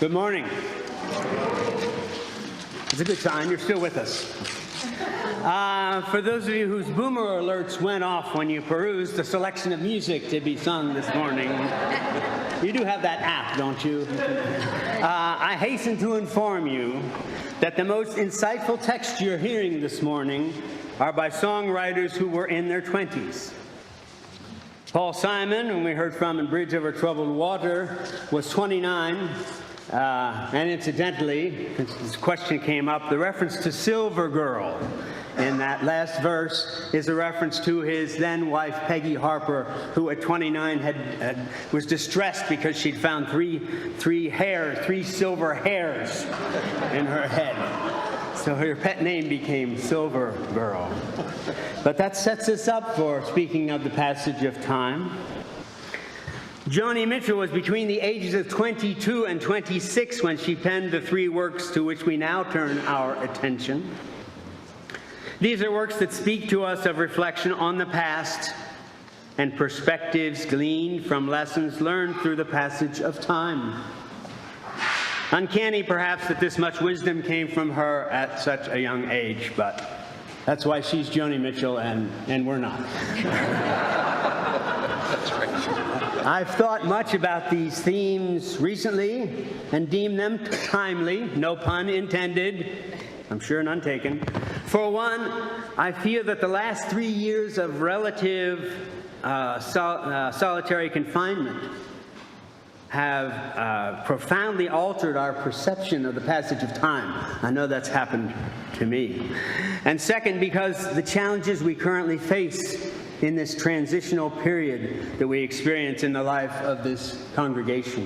Good morning. It's a good sign you're still with us. For those of you whose boomer alerts went off when you perused the selection of music to be sung this morning, you do have that app, don't you? I hasten to inform you that the most insightful texts you're hearing this morning are by songwriters who were in their 20s. Paul Simon, whom we heard from in Bridge Over Troubled Water, was 29. And incidentally, this question came up, the reference to Silver Girl in that last verse is a reference to his then wife, Peggy Harper, who at 29 was distressed because she'd found three silver hairs in her head. So her pet name became Silver Girl. But that sets us up for speaking of the passage of time. Joni Mitchell was between the ages of 22 and 26 when she penned the three works to which we now turn our attention. These are works that speak to us of reflection on the past and perspectives gleaned from lessons learned through the passage of time. Uncanny, perhaps, that this much wisdom came from her at such a young age, but that's why she's Joni Mitchell and we're not. That's right. I've thought much about these themes recently and deemed them timely, no pun intended, I'm sure none taken. For one, I feel that the last 3 years of relative solitary confinement have profoundly altered our perception of the passage of time. I know that's happened to me. And second, because the challenges we currently face in this transitional period that we experience in the life of this congregation.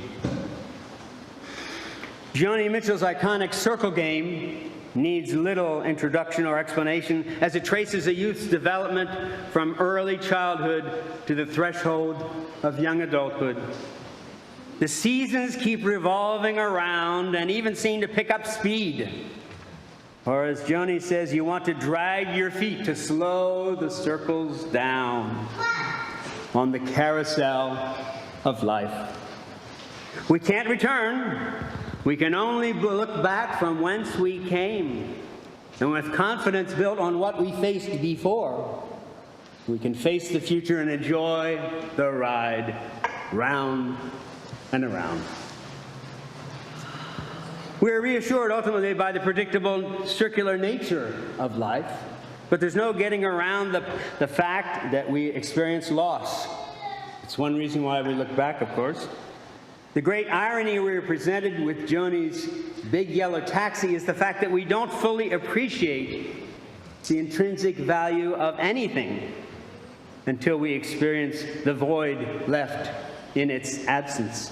Joni Mitchell's iconic circle game needs little introduction or explanation as it traces a youth's development from early childhood to the threshold of young adulthood. The seasons keep revolving around and even seem to pick up speed. Or as Joni says, you want to drag your feet to slow the circles down on the carousel of life. We can't return. We can only look back from whence we came. And with confidence built on what we faced before, we can face the future and enjoy the ride round and around. We're reassured ultimately by the predictable circular nature of life, but there's no getting around the fact that we experience loss. It's one reason why we look back, of course. The great irony we are presented with Joni's Big Yellow Taxi is the fact that we don't fully appreciate the intrinsic value of anything until we experience the void left in its absence.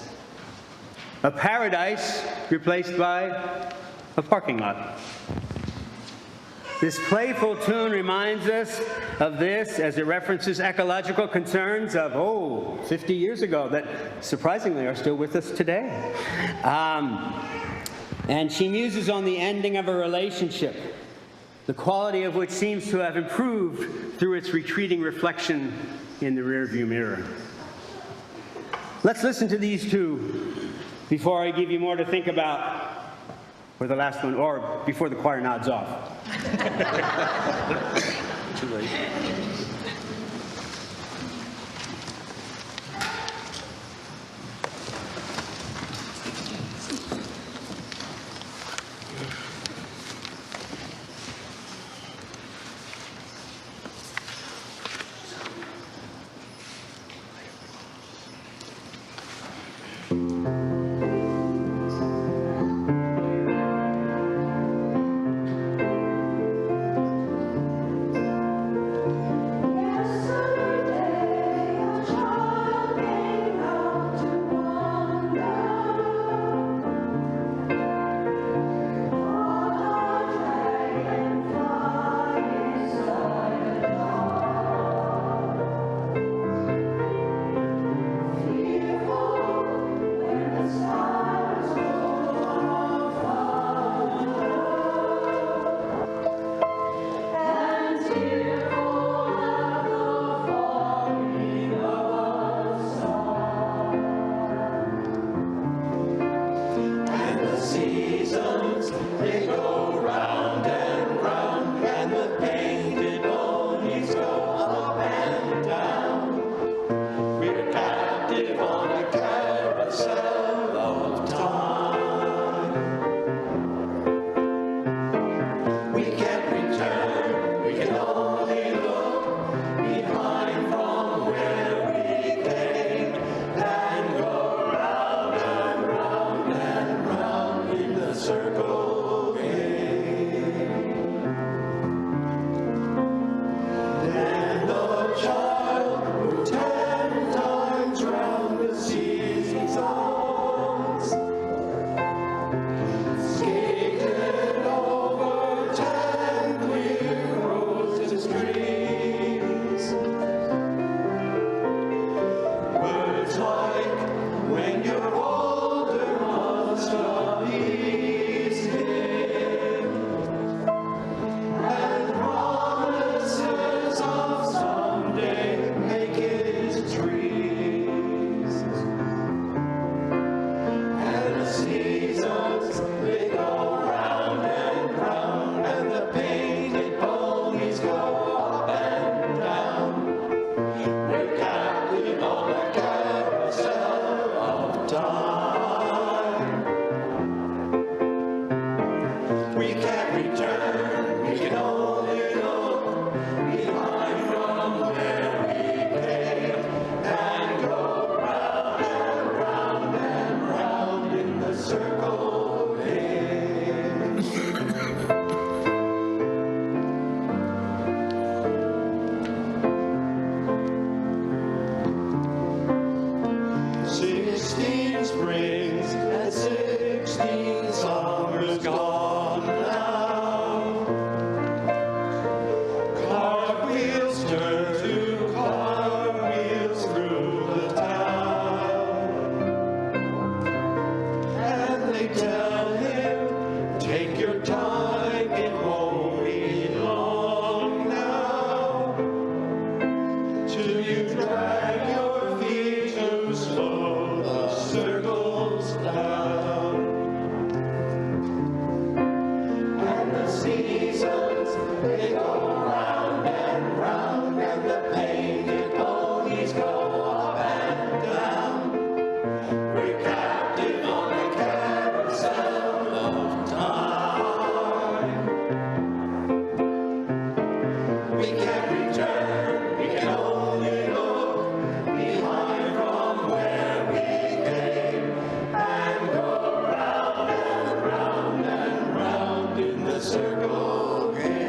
A paradise replaced by a parking lot. This playful tune reminds us of this as it references ecological concerns of, 50 years ago that surprisingly are still with us today. And she muses on the ending of a relationship, the quality of which seems to have improved through its retreating reflection in the rearview mirror. Let's listen to these two before I give you more to think about for the last one, or before the choir nods off. Too late. they tell him, take your time, it won't be long now, till you drag your feet too slow, the circles down. And the seasons, they go round and round, and the painted ponies go up and down. We're captive on the carousel of time. We can't return, we can only look behind from where we came, and go round and round and round in the circle game.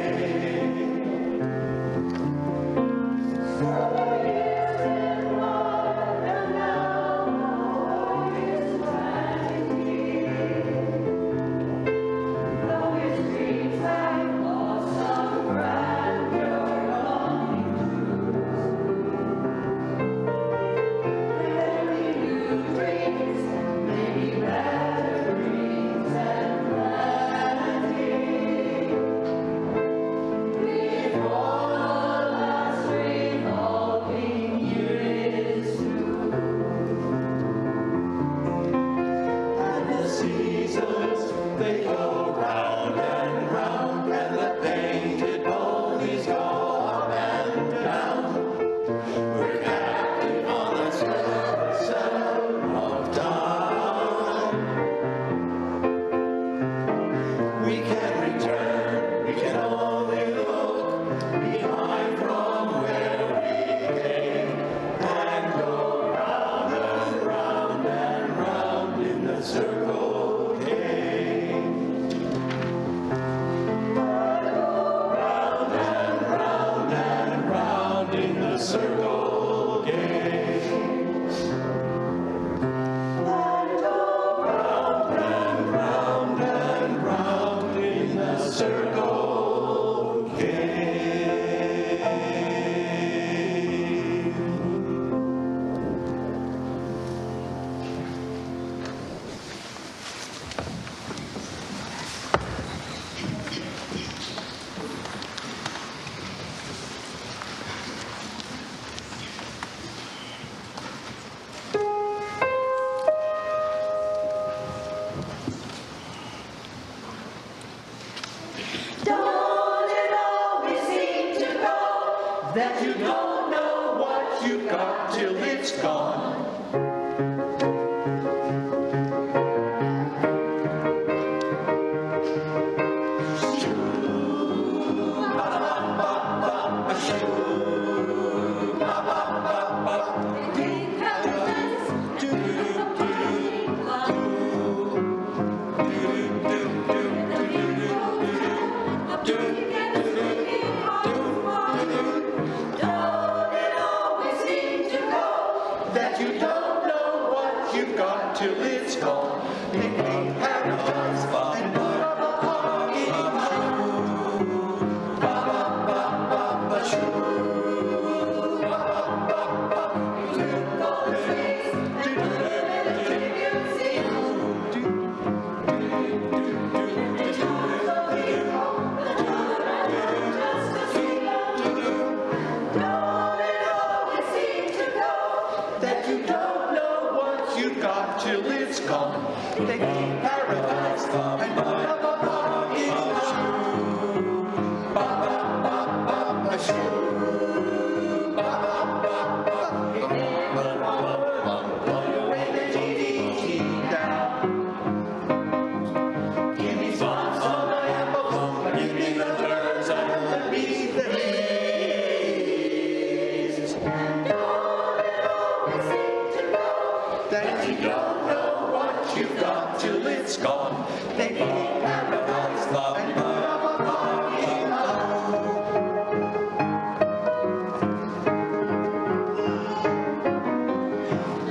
They go round and round, and the painted ponies go up and down. We're captive on the carousel of time. We can't return, we can only look behind from where we came, and go round and round and round in the circle game. Circle game. Round and round and round in the circle game. That you don't know what you've got till it's gone. That you don't know what you've got till it's gone. Make me paradise and that you don't know what you've got till it's gone. They keep paradise and give me spots on my apples, give me the birds and the bees, the bees. That you don't know what you've got till it's gone. They keep paradise and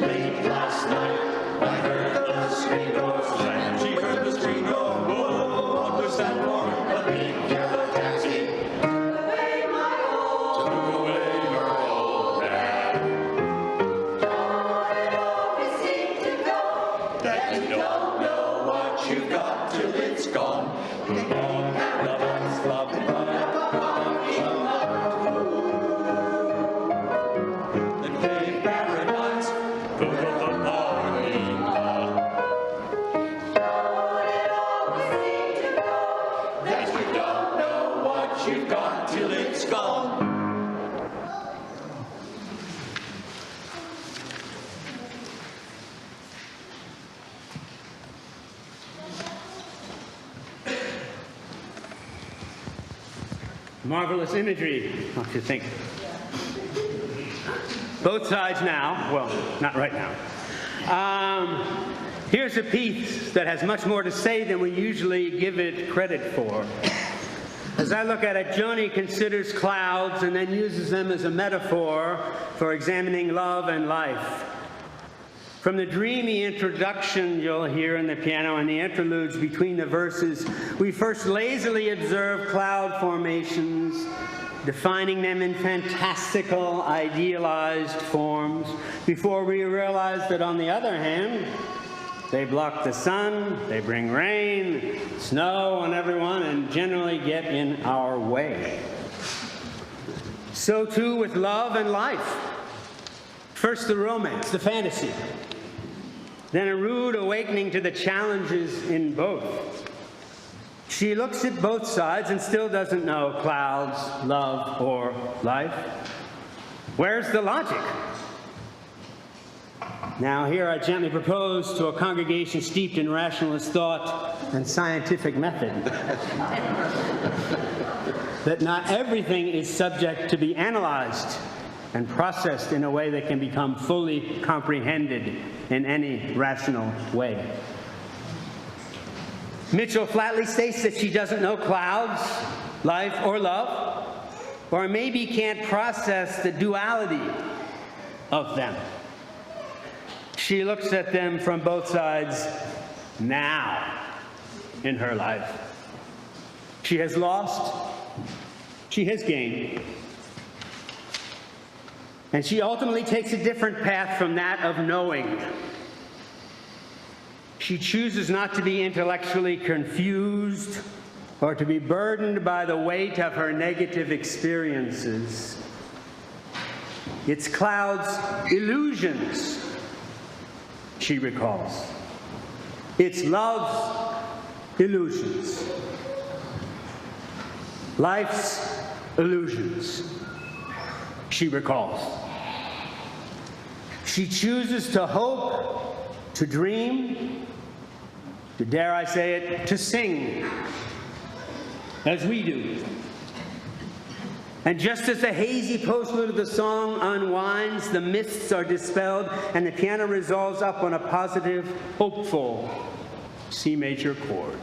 late last night, I heard the screen door slam. She heard the screen door, whoa, what was that for? A big yellow taxi. Away my old, took away her old man. Don't it always seem to go that you don't know what you've got till it's gone. Paradise, love, parking lot. The day paradise, parking lot. Don't it always seem to go that you don't know what you've got till it's gone. Marvelous imagery, don't you think? Both sides now, well, not right now. Here's a piece that has much more to say than we usually give it credit for. As I look at it, Joni considers clouds and then uses them as a metaphor for examining love and life. From the dreamy introduction you'll hear in the piano and the interludes between the verses, we first lazily observe cloud formations, defining them in fantastical, idealized forms, before we realize that, on the other hand, they block the sun, they bring rain, snow on everyone, and generally get in our way. So too with love and life. First the romance, the fantasy, then a rude awakening to the challenges in both. She looks at both sides and still doesn't know clouds, love, or life. Where's the logic? Now here I gently propose to a congregation steeped in rationalist thought and scientific method that not everything is subject to be analyzed and processed in a way that can become fully comprehended in any rational way. Mitchell flatly states that she doesn't know clouds, life, or love, or maybe can't process the duality of them. She looks at them from both sides now in her life. She has lost, she has gained, and she ultimately takes a different path from that of knowing. She chooses not to be intellectually confused or to be burdened by the weight of her negative experiences. It's clouds' illusions, she recalls. It's love's illusions. Life's illusions, she recalls. She chooses to hope, to dream, to, dare I say it, to sing, as we do. And just as the hazy postlude of the song unwinds, the mists are dispelled, and the piano resolves up on a positive, hopeful C major chord.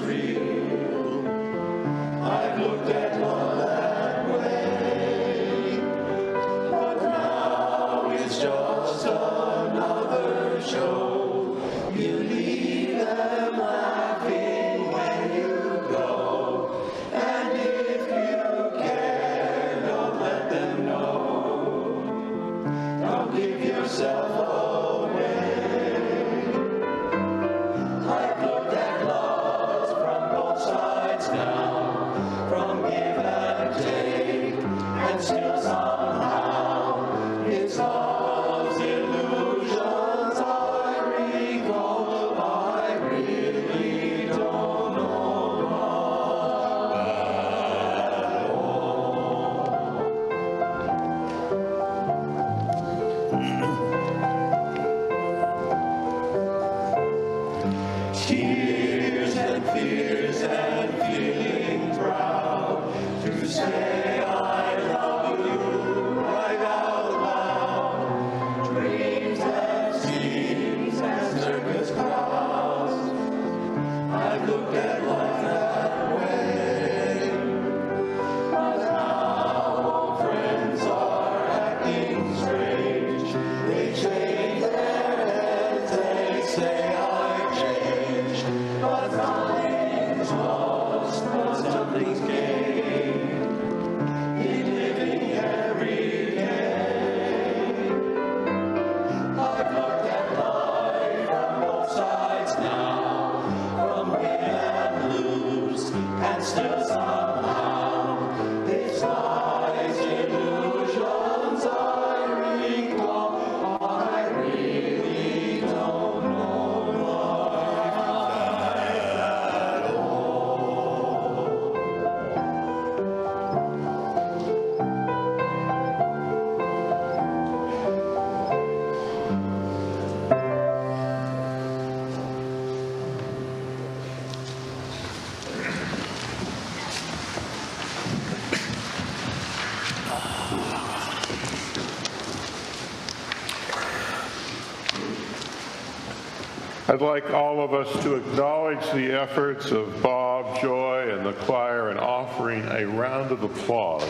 was real. I've looked at love that way, but now it's just another show. You leave them laughing when you go, and if you care, don't let them know. Don't give yourself away. I've looked at loves from both sides now, from give and take, and still somehow it's love's illusions I recall. I really don't know love at all. Tears and fears and feelings proud to say I love you right out loud. Dreams and scenes and circus crowds. I've looked at life that way, but now old friends are acting strange. They shake their heads, they say I've changed, but nothing's lost, but something's gained in living every day. I've looked at life from both sides now, from win and lose, and still somehow it's life's illusions I recall. I really don't know life at all. I'd like all of us to acknowledge the efforts of Bob, Joy, and the choir in offering a round of applause